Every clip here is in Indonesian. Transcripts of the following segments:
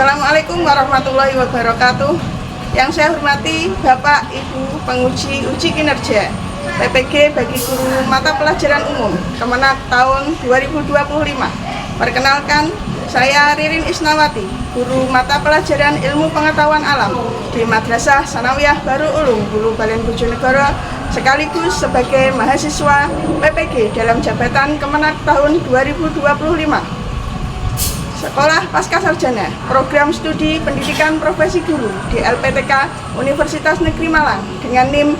Assalamualaikum warahmatullahi wabarakatuh. Yang saya hormati Bapak Ibu penguji uji kinerja PPG bagi guru mata pelajaran umum Kemenak tahun 2025. Perkenalkan, saya Ririn Isnawati, guru mata pelajaran ilmu pengetahuan alam di Madrasah Sanawiyah Darul Ulum Hulu Balen Bojonegoro, sekaligus sebagai mahasiswa PPG dalam jabatan Kemenak tahun 2025. Sekolah Pascasarjana, Program Studi Pendidikan Profesi Guru di LPTK Universitas Negeri Malang dengan NIM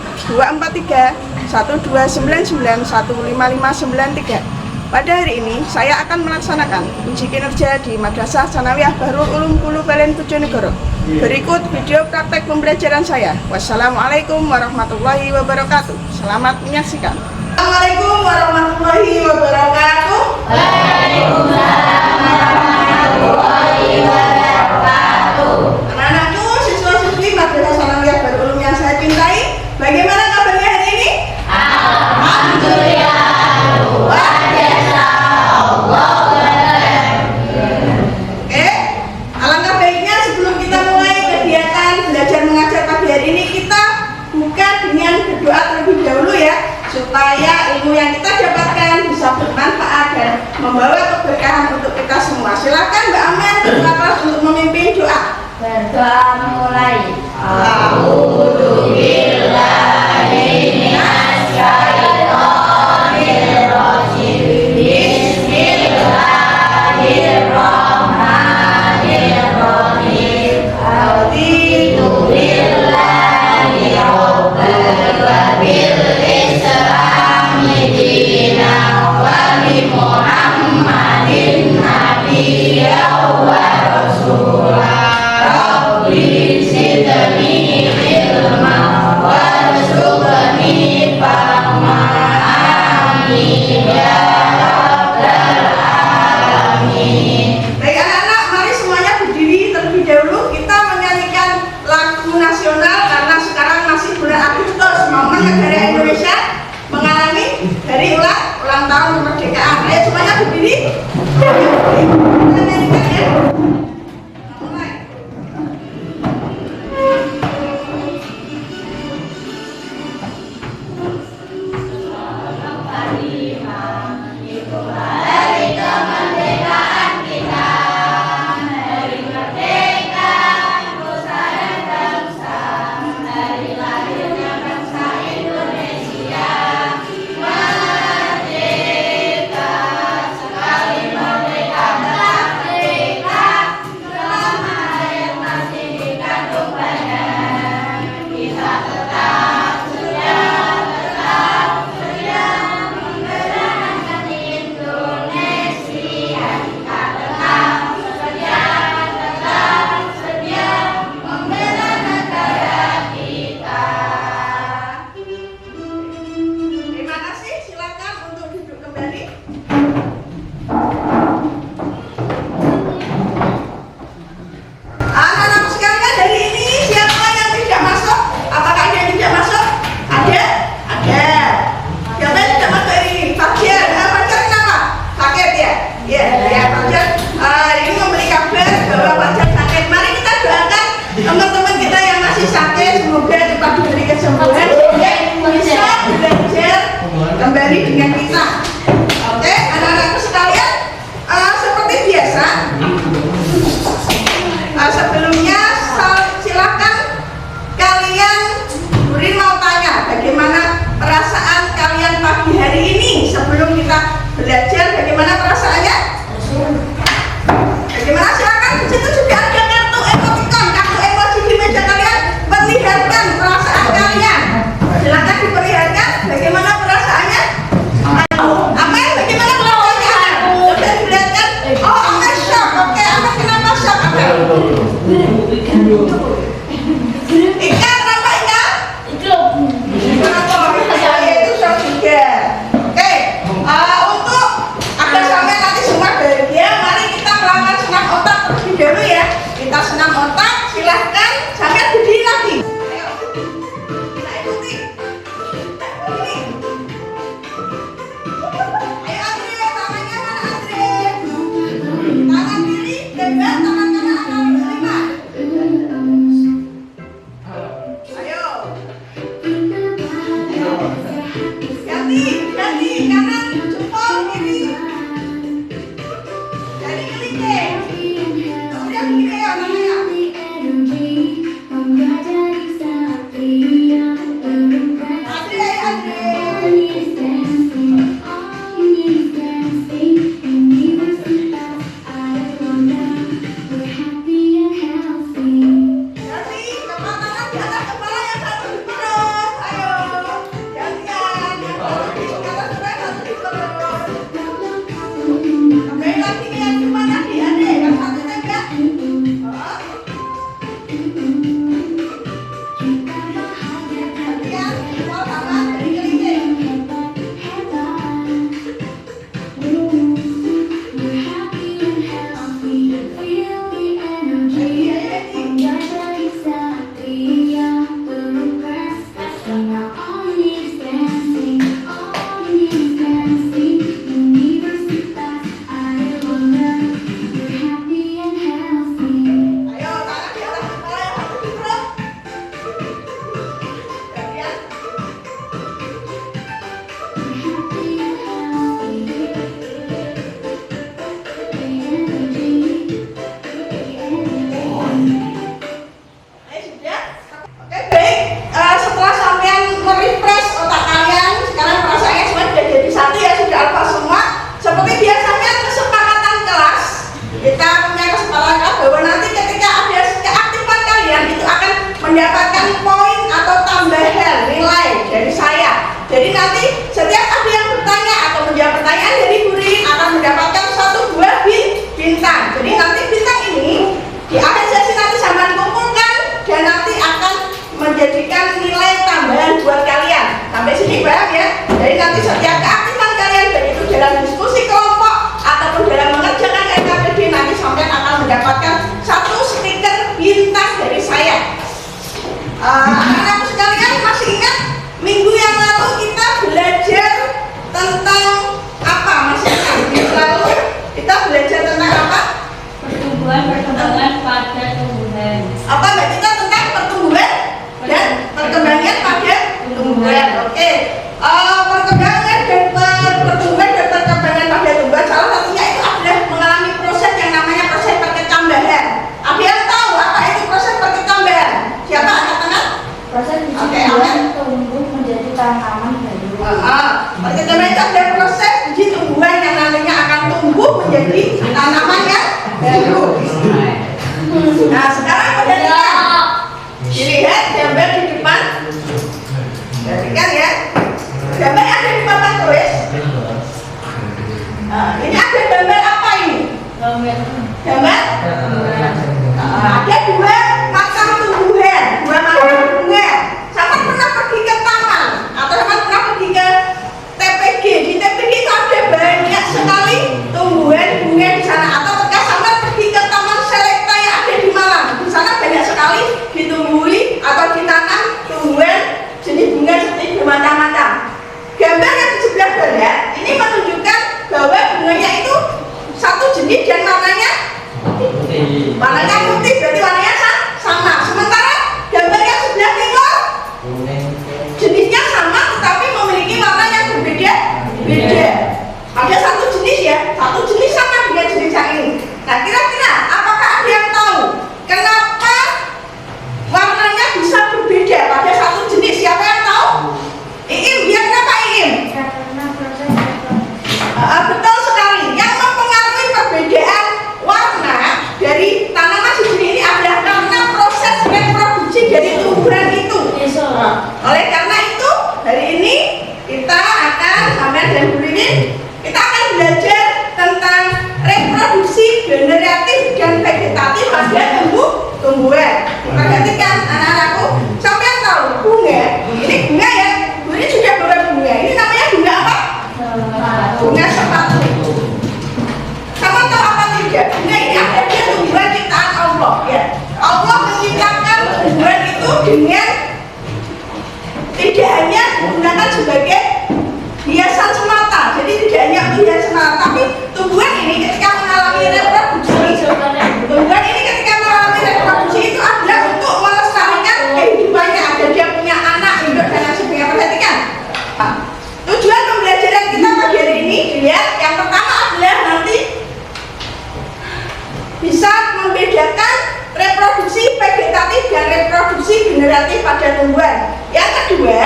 243-129915593. Pada hari ini, saya akan melaksanakan uji kinerja di Madrasah Sanawiyah Darul Ulum Hulu Balen Bojonegoro. Berikut video praktek pembelajaran saya. Wassalamualaikum warahmatullahi wabarakatuh. Selamat menyaksikan. Assalamualaikum warahmatullahi wabarakatuh. Waalaikumsalam. Anak-anakku, siswa-siswi Madrasah Sanawiyah Darul Ulum yang saya cintai, bagaimana kabarnya hari ini? Alhamdulillah, luar biasa. Oke, alangkah baiknya sebelum kita mulai kegiatan belajar mengajar pagi hari ini, kita buka dengan berdoa terlebih dahulu ya, supaya ilmu yang kita dapatkan bisa bermanfaat dan membawa keberkahan untuk kita semua. Silakan Mbak Amel ketua kelas untuk memimpin doa. Berdoa mulai. A'udzu billahi minasy syaithanir rajim. Bismillahirrahmanirrahim. Raditu billahi rabban wa bil islami dinan wa bi Muhammadin nabiyyan wa rasulah. Rabbi zidni ilma warzuqni fahma. Amin ya rabbal alamin. Baik anak-anak, mari semuanya berdiri terlebih dahulu. Kita menyanyikan lagu nasional karena sekarang masih bulan Agustus, momen negara Indonesia mengalami hari ulang tahun kemerdekaan. Ayo semuanya berdiri. Kita nyanyikan ya. Mulai. Hari kemerdekaan kita, hari merdeka nusa dan bangsa, hari lahirnya bangsa Indonesia. Merdeka, sekali merdeka telah merdeka, selama yang masih dikandung badan. Kita tetap setia mempertahankan Indonesia. Kita tetap setia membela negara kita. Terima kasih, silakan untuk duduk kembali. Anak-anak sekalian, dari ini siapa yang tidak masuk? Apakah ada yang tidak masuk? Ada? Ada. Siapa yang tidak masuk hari ini? Fajar. Fajar kenapa? Sakit ya? Iya, ya Fajar. Ini memberi kabar bahwa Fajar sakit. Mari kita doakan teman-teman kita yang masih sakit, semoga cepat diberi kesembuhan sehingga bisa belajar kembali dengan kita. Oke, anak-anakku sekalian, seperti biasa, sebelumnya silakan kalian Nurin mau tanya bagaimana perasaan kalian pagi hari ini sebelum kita belajar, bagaimana perasaannya? Bagaimana? Silakan, di situ juga ada kartu emoticon, kartu emoji di meja kalian, perlihatkan perasaan kalian. Silakan diperlihatkan bagaimana perasaannya. menjadi tanaman yang baru. Nah, sekarang perhatikan. Dilihat gambar di depan. Perhatikan ya. Gambar yang ada di papan tulis. Nah, ini ada gambar apa ini? Gambar? Ada dua macam tumbuhan, dua macam bunga. Sama pernah pergi ke taman atau sama pernah pergi ke TPG. Di TPG itu ada banyak sekali tumbuhan bunga di sana. Atau ketika sama pergi ke Taman Selekta yang ada di Malang. Di sana banyak sekali ditumbuhi atau ditanam tumbuhan jenis bunga seperti bermacam-macam. Gambar yang di sebelah barat ini menunjukkan bahwa bunganya itu satu jenis dan warnanya putih, berarti warnanya sama. Sementara gambar yang sebelah timur jenisnya sama tetapi memiliki warna yang berbeda. Ada satu jenis ya, satu jenis sama dengan jenis yang ini. Nah, kira-kira apakah ada yang tahu kenapa warnanya bisa berbeda pada satu jenis? Siapa yang tahu? Iim, dia kenapa Iim? Betul sekali. Yang mempengaruhi perbedaan warna dari tanaman sejenis ini adalah karena proses reproduksi dari tumbuhan itu. Oleh karena itu, hari ini kita akan sampai dan Burini, kita akan belajar tentang reproduksi generatif dan vegetatif pada tumbuhan. Perhatikan anak-anakku, sampai tahu bunga, ini bunga ya, ini sudah bawa bunga. Ini namanya bunga apa? Bunga sepatu. Kamu tahu apa tidak? Bunga ini akhirnya tumbuhan ciptaan Allah ya. Allah menciptakan tumbuhan itu dengan tidak hanya menggunakan sebagai hiasan semata. Jadi tidak hanya untuk hiasan semata, tapi tumbuhan ini ketika mengalami reproduksi, tumbuhan ini ketika mengalami reproduksi itu adalah untuk melestarikan kehidupannya agar dia punya anak, induk dan lain sebagainya. Perhatikan. Nah, tujuan pembelajaran kita pagi hari ini, dilihat yang pertama adalah nanti bisa membedakan reproduksi vegetatif dan reproduksi generatif pada tumbuhan. Yang kedua,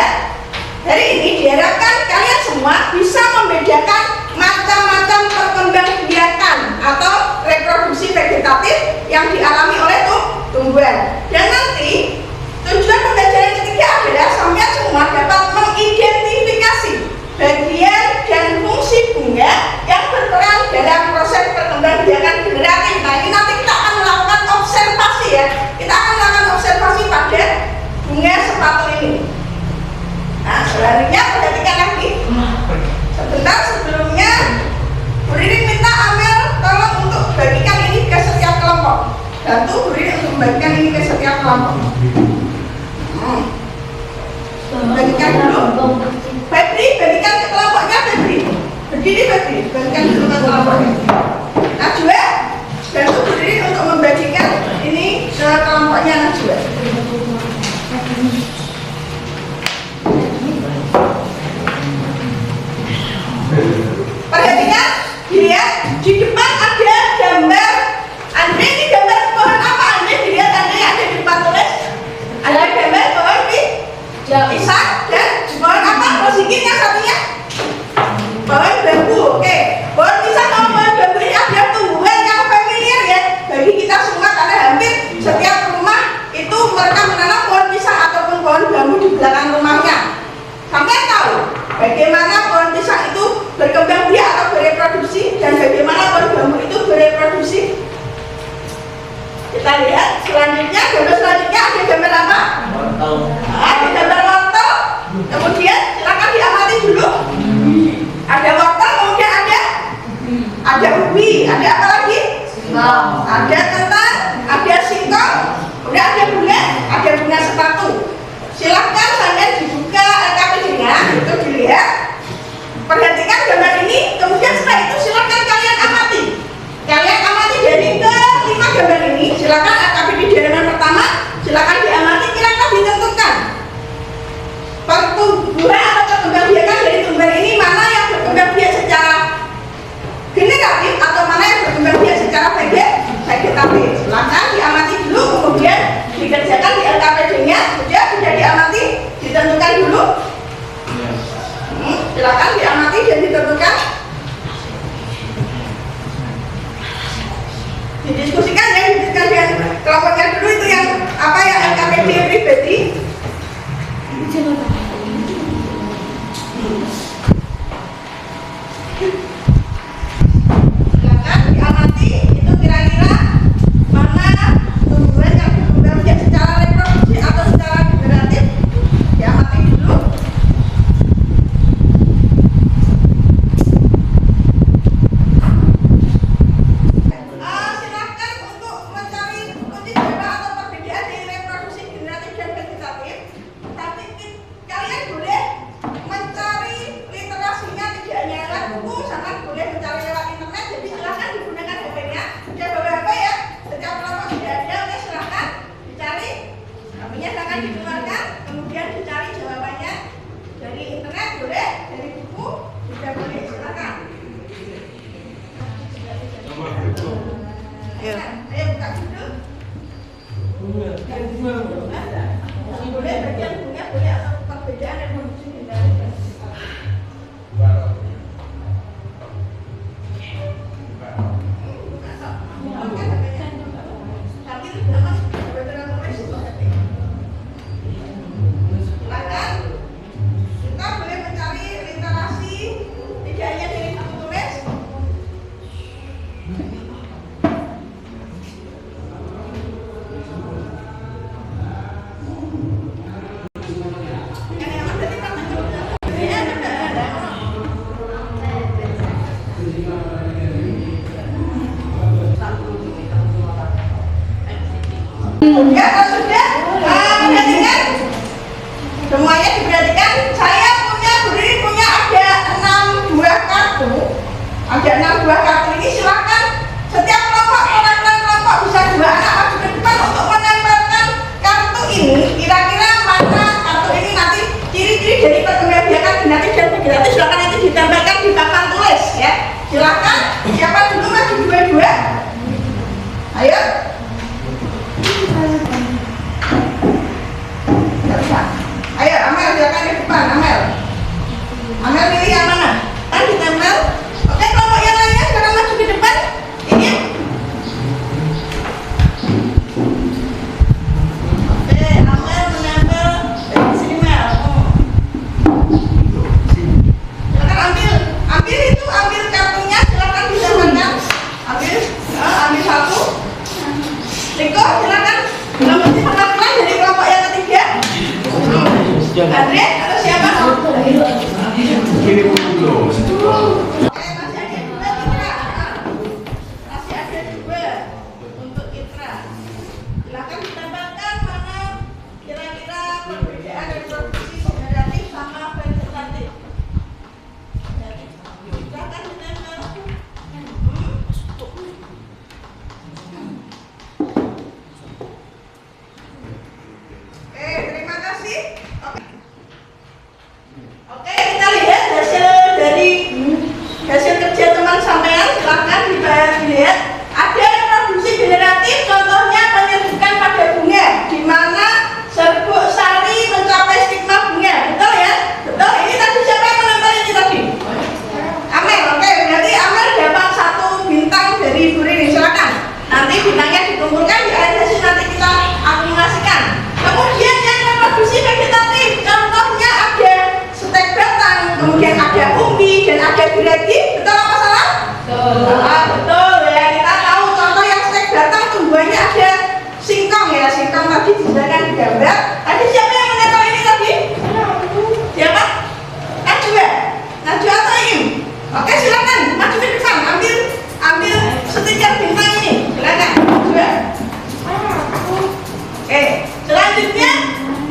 hari ini diharapkan kalian semua bisa membedakan macam-macam perkembangbiakan atau reproduksi vegetatif yang dialami oleh tumbuhan. Dan nanti tujuan pembelajaran ketiga adalah sampai semua dapat mengidentifikasi bagian dan fungsi bunga yang berperan dalam proses perkembangbiakan generatif. Nah, ini nanti kita akan melakukan observasi ya. Kita akan melakukan observasi pada bunga sepatu ini. Nah, selanjutnya perhatikan lagi. Sebentar sebelumnya, Bu Ririn minta Amel tolong untuk bagikan ini ke setiap kelompok. Bantu Bu Ririn untuk membagikan ini ke setiap kelompok. Bagikan dulu. Febri, bagikan ke kelompoknya Febri. Berdiri Febri, bagikan dulu ke kelompoknya. Najwa, bantu Bu Ririn untuk membagikan ini ke kelompoknya Najwa. Perhatikan, dilihat di depan ada gambar. Andre, ini gambar pohon apa? Andre, dilihat Andre ada di depan tulis. Ada gambar pohon pisang dan pohon apa? Posikin yang satunya? Pohon bambu. Oke, pohon pisang sama pohon bambu ini adalah tumbuhan yang familiar ya bagi kita semua karena hampir setiap rumah itu mereka menanam pohon pisang ataupun pohon bambu di belakang rumahnya. Sampai tahu bagaimana pohon pisang itu berkembang biak atau bereproduksi dan bagaimana pohon bambu itu bereproduksi. Kita lihat selanjutnya, gambar selanjutnya ada gambar apa? Wortel. Ada gambar wortel. Kemudian silakan diamati dulu. Ada wortel, kemudian ada ubi, ada apa lagi? Ada kentang, ada singkong, kemudian ada bunga sepatu. Silahkan sampai dibuka LKPD-nya, itu dilihat. Perhatikan gambar ini, kemudian setelah itu silakan kalian amati. Kalian amati dari kelima gambar ini. Silakan LKPD di halaman pertama, silakan diamati, kira-kira ditentukan pertumbuhan atau perkembangbiakan dari tumbuhan ini mana yang berkembang biak secara generatif atau mana yang berkembang biak secara vegetatif. Silakan diamati dulu, kemudian dikerjakan di LKPD-nya. Sudah diamati, ditentukan dulu. didiskusikan ya, didiskusikan dengan kelompoknya dulu itu yang apa ya, LKPD pribadi. Silakan diamati itu kira-kira mana tumbuhan yang berkembang biak secara reproduksi atau secara generatif. Diamati dulu. Silakan untuk mencari kunci jaba atau perbedaan di reproduksi generatif dan vegetatif. Tapi kalian boleh mencari literasinya, tidak hanya lewat buku, sama boleh mencari lewat internet. Jadi silakan digunakan HP-nya. Dia bawa HP ya. Setiap kelompok tidak ada, oke silakan dicari. HP-nya silakan dikeluarkan, kemudian dicari jawabannya dari internet boleh, dari buku juga boleh, silakan. Ya. Ayo buka dulu. Boleh bagian bunga boleh atau perbedaan reproduksi generatif. Kita boleh mencari literasi tidak hanya dari buku tulis. Ya, kalau sudah perhatikan semuanya diperhatikan. Saya berdiri punya ada 6 buah kartu. Ada 6 buah kartu ini, silakan setiap kelompok perwakilan kelompok bisa 2 anak maju ke depan untuk menempelkan kartu ini. Kira-kira mana kartu ini nanti ciri-ciri dari perkembangbiakan genetik dan vegetatif, silakan nanti ditempelkan di papan tulis ya. Silakan siapa dulu maju dua-dua. Ayo. Ayo Amel, silakan ke depan. Amel pilih yang mana? Kan ditempel. Oke, kelompok yang lainnya sekarang maju ke depan. Ini. Oke, Amel menempel dari sini Mel. Silakan ambil kartunya, silakan ditempelkan. Ambil satu. Riko, silakan. Nomor perwakilan dari kelompok yang ketiga. Andre atau siapa? Masih ada 2 untuk Itra. Silakan ditempelkan mana kira-kira perbedaan reproduksi generatif sama vegetatif. Silakan ditempel. Terima kasih. Oke, kita lihat hasil kerja teman sampean. Silahkan dilihat. Ada reproduksi generatif, contohnya penyerbukan pada bunga, di mana serbuk sari mencapai stigma bunga. Betul ya? Betul. Ini tadi siapa yang menempel ini tadi? Amel. Oke, berarti Amel dapat 1 bintang dari Ibu Rini. Silakan. Nanti bintangnya dikumpulkan di akhir hasil, nanti kita akumulasikan. Kemudian yang reproduksi vegetatif, contohnya ada stek batang, kemudian ada umbi dan ada geregi. Betul apa salah? Betul ya. Kita tahu contoh yang stek batang tumbuhannya ada singkong ya. Singkong tadi disediakan di gambar. Tadi siapa yang menempel ini tadi? Siapa? Najwa. Najwa atau Im? Oke, silakan maju ke depan. Ambil stiker bintang ini. Silakan. Najwa. Oke. Selanjutnya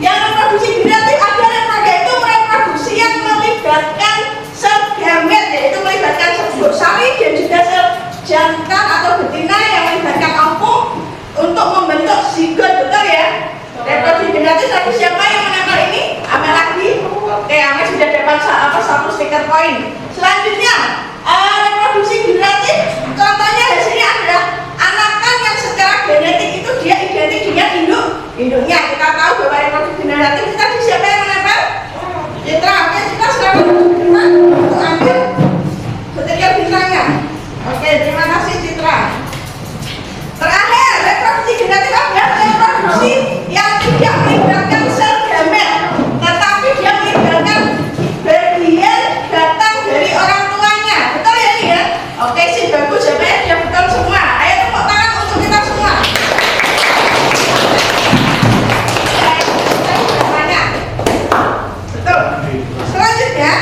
yang reproduksi generatif ada yaitu reproduksi yang melibatkan sel gamet, yaitu melibatkan serbuk sari dan juga sel jantan atau betina yang melibatkan ovum untuk membentuk zigot. Betul ya? Reproduksi generatif tadi siapa yang menempel ini? Amel lagi. Oke, Amel sudah dapat 1 stiker poin. Selanjutnya reproduksi generatif, contohnya hasilnya adalah anakan yang secara genetik itu dia identik dengan induknya. Kita tahu bahwa reproduksi generatif tadi siapa yang menempel? Citra. Oke, kita silakan untuk ambil stiker bintangnya. Oke, terima kasih Citra. reproduksi yang tidak melibatkan sel gamet, tetapi dia melibatkan bagian datang dari orang tuanya. Betul ya ini ya? Oke sih, bagus ya, dia betul semua. Ayo tepuk tangan untuk kita semua. Betul. Selanjutnya,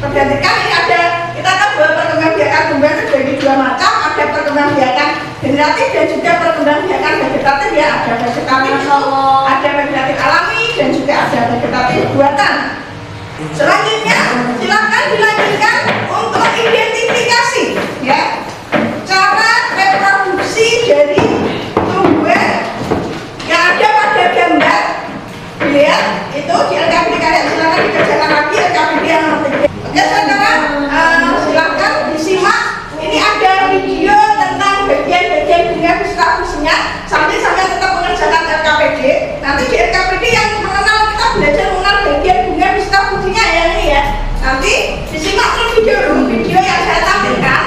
pergantikan ini ada, kita tahu bahwa perkembangbiakan tumbuhan itu bagi dua macam, ada perkembangbiakan generatif dan juga perkembangbiakan vegetatif ya. Ada vegetatif itu, ada vegetatif alami dan juga ada vegetatif buatan. Selanjutnya, silakan dilanjutkan untuk identifikasi ya cara reproduksi dari tumbuhan yang ada pada gambar. Lihat itu di LKPD kalian, silakan dikerjakan lagi LKPD yang nomor 3. Oke, sekarang silakan disimak. Ini ada video tentang bagian-bagian bunga vegetatifnya. Sambil tetap mengerjakan LKPD. Nanti di LKPD yang mengenal, kita belajar mengenal bagian bunga vegetatifnya ya ini ya. Nanti disimak terlebih dahulu video yang saya tampilkan.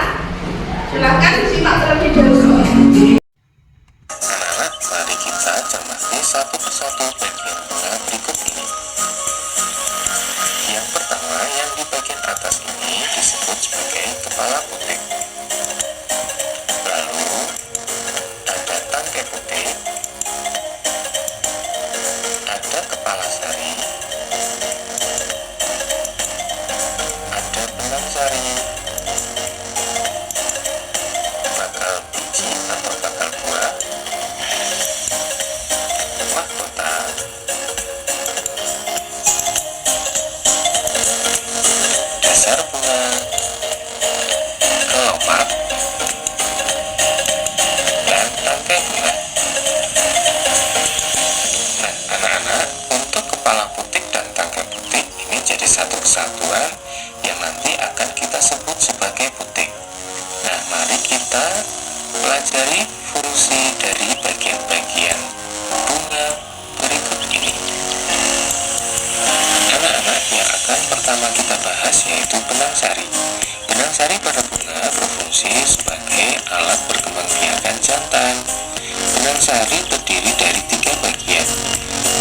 Silakan disimak terlebih dahulu. Anak-anak, mari kita cermati satu persatu bagian bunga berikut ini. Yang pertama, yang di bagian atas ini disebut sebagai kepala putik. Lalu, ada tangkai putik, ada kepala sari, ada benang sari, bakal biji atau bakal buah, mahkota, dasar bunga, kelopak, dan tangkai bunga. Nah, anak-anak, untuk kepala putik dan tangkai putik ini jadi satu kesatuan yang nanti akan kita sebut sebagai putik. Nah, mari kita pelajari fungsi dari bagian-bagian bunga berikut ini. Anak-anak, yang akan pertama kita bahas yaitu benang sari. Benang sari pada bunga berfungsi sebagai alat perkembangbiakan jantan. Benang sari terdiri dari 3 bagian.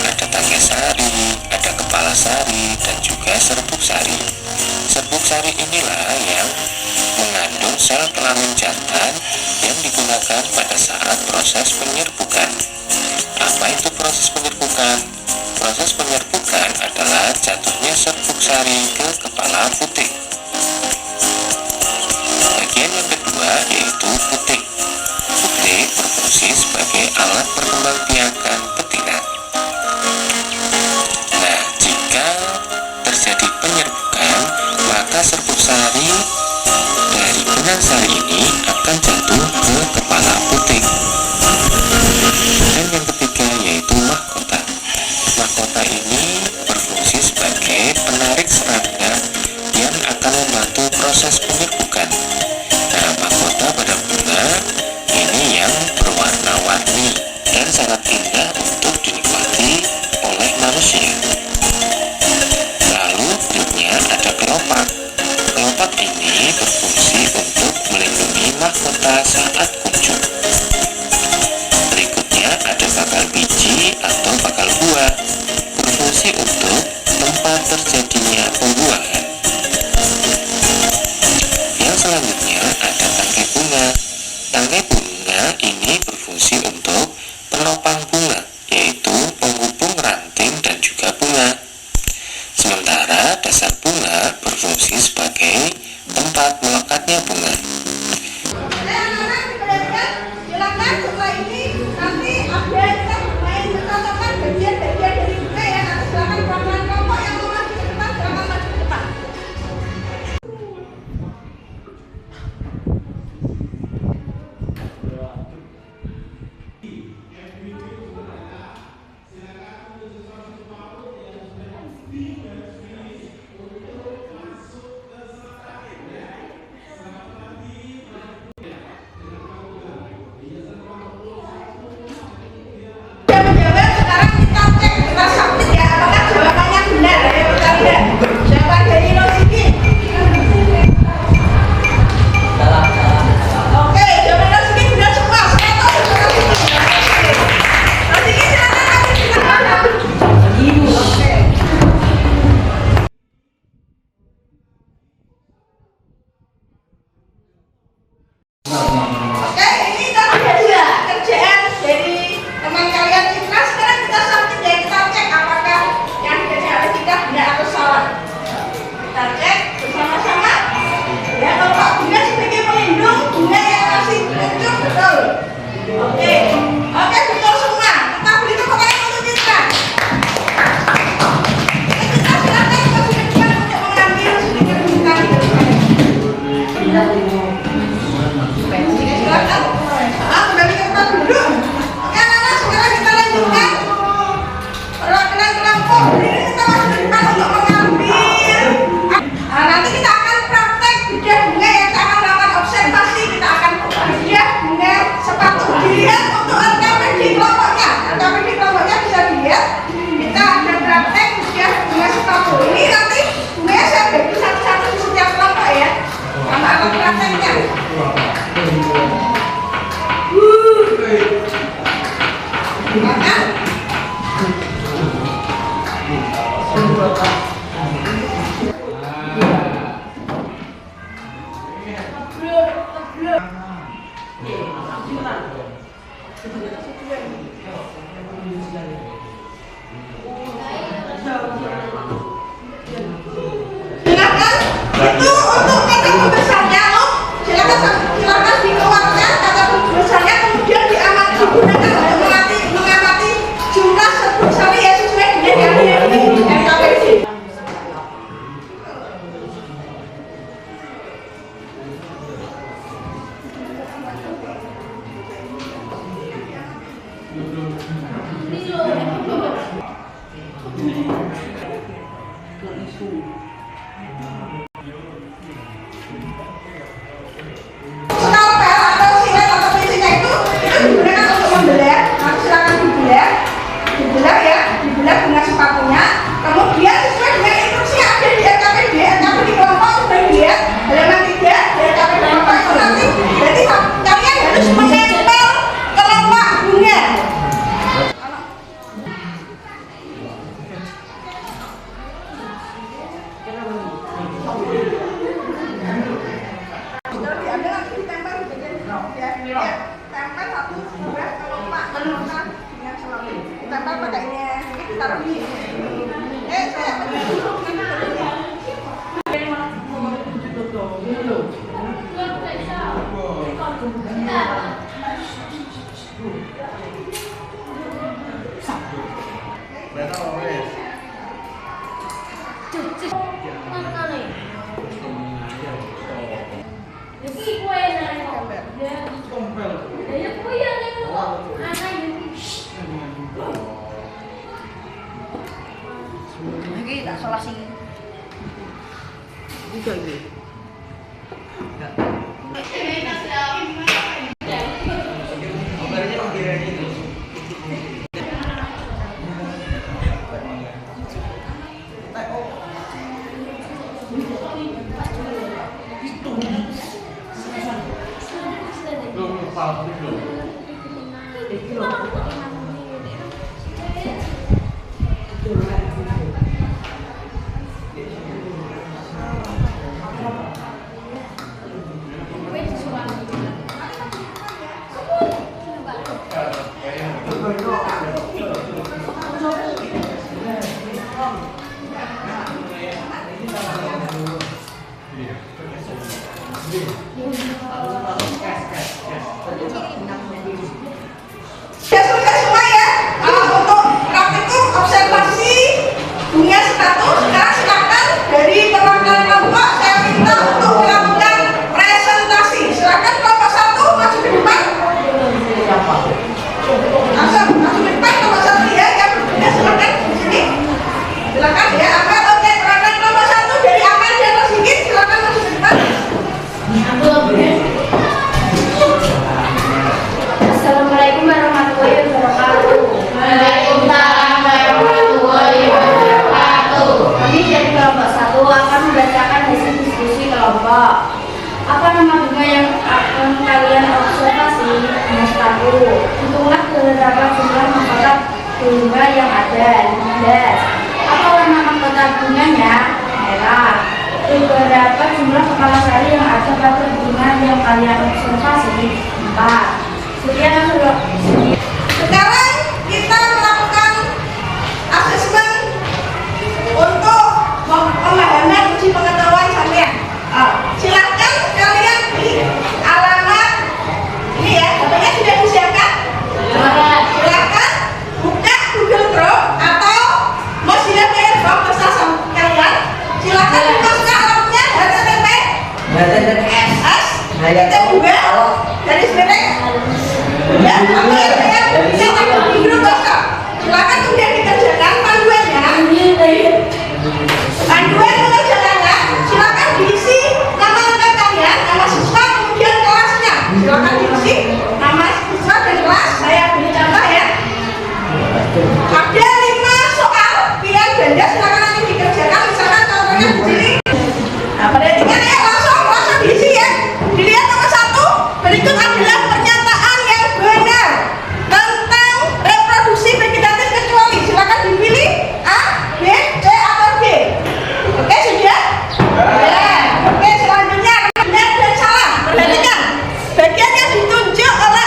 Ada tangkai sari, ada kepala sari, dan juga serbuk sari. Serbuk sari inilah yang mengandung sel kelamin jantan yang digunakan pada saat proses penyerbukan. Apa itu proses penyerbukan? Proses penyerbukan adalah jatuhnya serbuk sari ke kepala putik. Bagian yang kedua yaitu putik. Putik berfungsi sebagai alat perkembangbiakan betina. Nah, jika terjadi penyerbukan, maka serbuk sari dari benang sari ini akan jatuh ke kepala putik. Dan yang ketiga yaitu mahkota. Mahkota ini berfungsi sebagai penarik serangga yang akan membantu proses penyerbukan. Nah, mahkota pada bunga ini yang berwarna-warni dan sangat indah untuk dinikmati oleh manusia. Lalu berikutnya ada kelopak. Kelopak ini berfungsi untuk melindungi mahkota saat kuncup. Berikutnya ada bakal biji atau bakal buah, berfungsi untuk tempat terjadinya pembuahan. Yang selanjutnya ada tangkai bunga. Tangkai bunga ini berfungsi untuk penopang bunga, yaitu penghubung ranting dan juga bunga. Sementara dasar bunga berfungsi sebagai tempat melekatnya bunga. Anak-anak diperhatikan, silakan setelah ini nanti ada kita bermain mencontohkan bagian-bagian dari bunga ya. Nanti silakan pelan-pelan kelompok yang mau maju ke depan, silakan maju ke depan. Silakan itu untuk kata pembesarnya loh. Silakan dikeluarkan kata pembesarnya, kemudian digunakan untuk mengamati jumlah sebut sari ya sesuai dengan yang di MKPD. Skalpel atau silet atau fisiknya itu digunakan untuk membelah. Nanti silakan dibelah ya, dibelah dengan sepatunya. Kemudian sesuai dengan instruksi yang ada di RKPD kelompok sudah dilihat halaman 3 di RKPD kelompok itu nanti. Jadi kalian harus menempel kelompok bunga. Diambil nanti ditempel di bagian drop ya. Tempel satu buah kelompok dengan selalu ditempel pakai ini ditaruh di sini. Saya Lagi tak salah sih. juga ini. Sudah semua ya. Untuk praktikum observasi dunia status, sekarang silakan dari perwakilan kelompok saya minta untuk melakukan presentasi. Silakan kelompok 1 maju ke depan. Langsung maju ke depan kelompok 1 ya. Yang berikutnya silakan di sini. Silakan ya. Amal oke, perwakilan kelompok 1 dari Amal dan Rosigit silakan maju ke depan. Assalamualaikum warahmatullahi wabarakatuh. Waalaikumsalam warahmatullahi wabarakatuh. Kami dari kelompok 1 akan membacakan hasil diskusi kelompok. Apa nama bunga yang akan kalian observasi? Mas Tahu. Hitunglah beberapa jumlah mahkota bunga yang ada. 15. Apa warna mahkota bunganya? Merah. Beberapa jumlah kepala sari yang ada pada bunga yang kalian observasi? 4. Sekian Sekarang kita melakukan asesmen untuk pemahaman uji pengetahuan kalian. Silakan kalian di alamat ini ya, HP-nya sudah disiapkan. Silakan buka Google Chrome atau Mozilla Firefox bersama kalian. Silakan buka alamatnya HTTPS kita juga dari sini ya, atau yang saya di grup WhatsApp. Silakan kemudian dikerjakan panduannya. Panduan mengerjakannya silakan diisi nama lengkap kalian, nama siswa kemudian kelasnya. Silakan diisi nama siswa dan kelas. Saya beri contoh ya. Ada 5 soal pilihan ganda, silakan nanti dikerjakan. Misalkan contohnya di sini. Nah, perhatikan ya, langsung diisi ya. Dilihat nomor 1. Berikut adalah pernyataan yang benar tentang reproduksi vegetatif kecuali. Silakan dipilih A, B, C atau D. Oke, sudah? Ya. Oke, selanjutnya benar dan salah. Perhatikan. Bagian yang ditunjuk oleh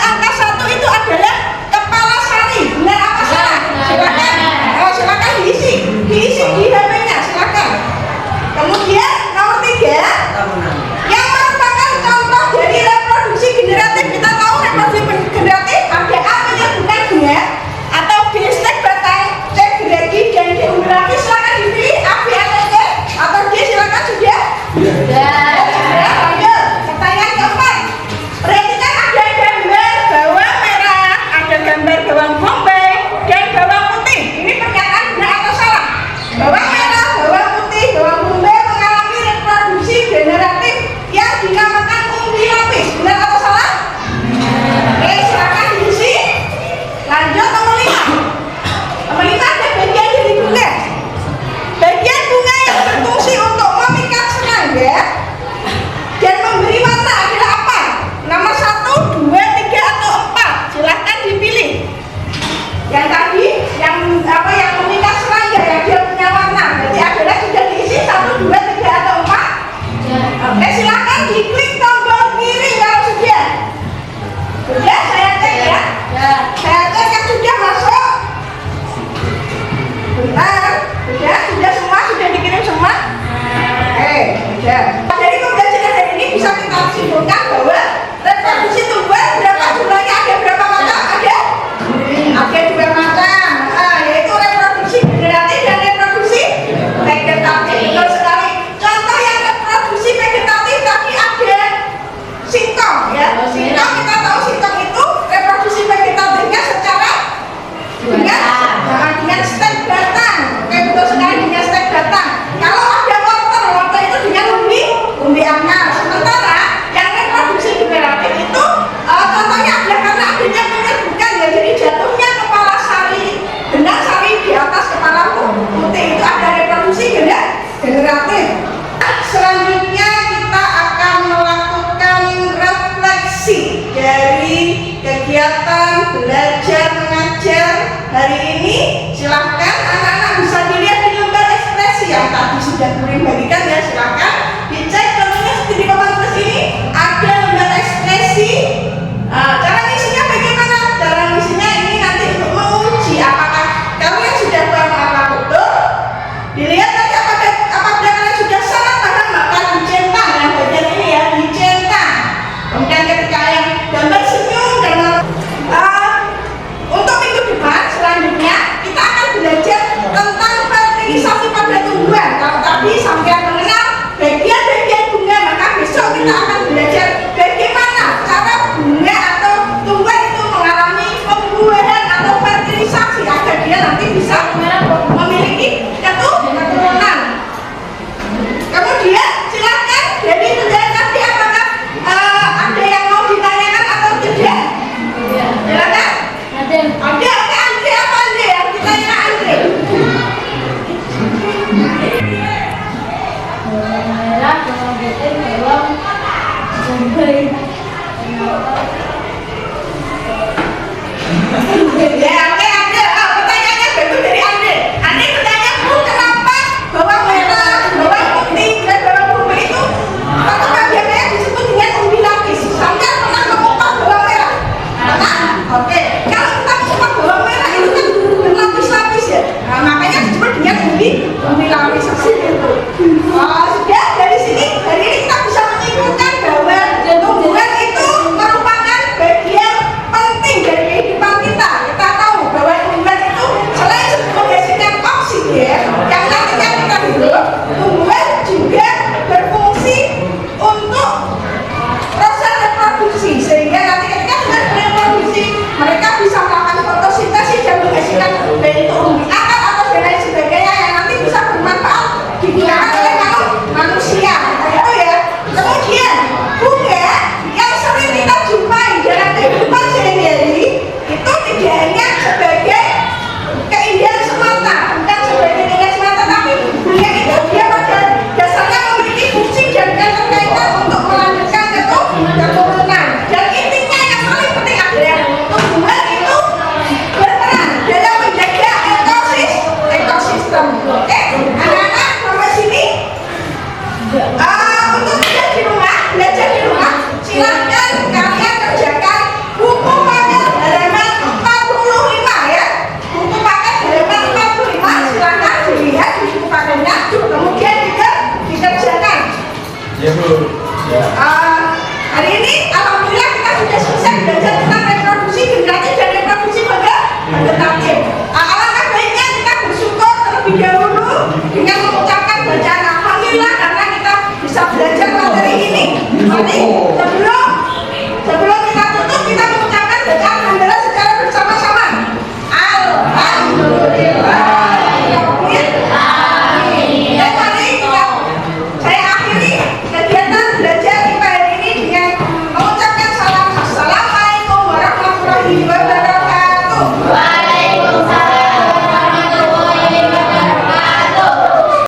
dari kegiatan belajar mengajar hari ini. Silahkan anak-anak bisa dilihat di lembar ekspresi yang tadi sudah Kurin bagi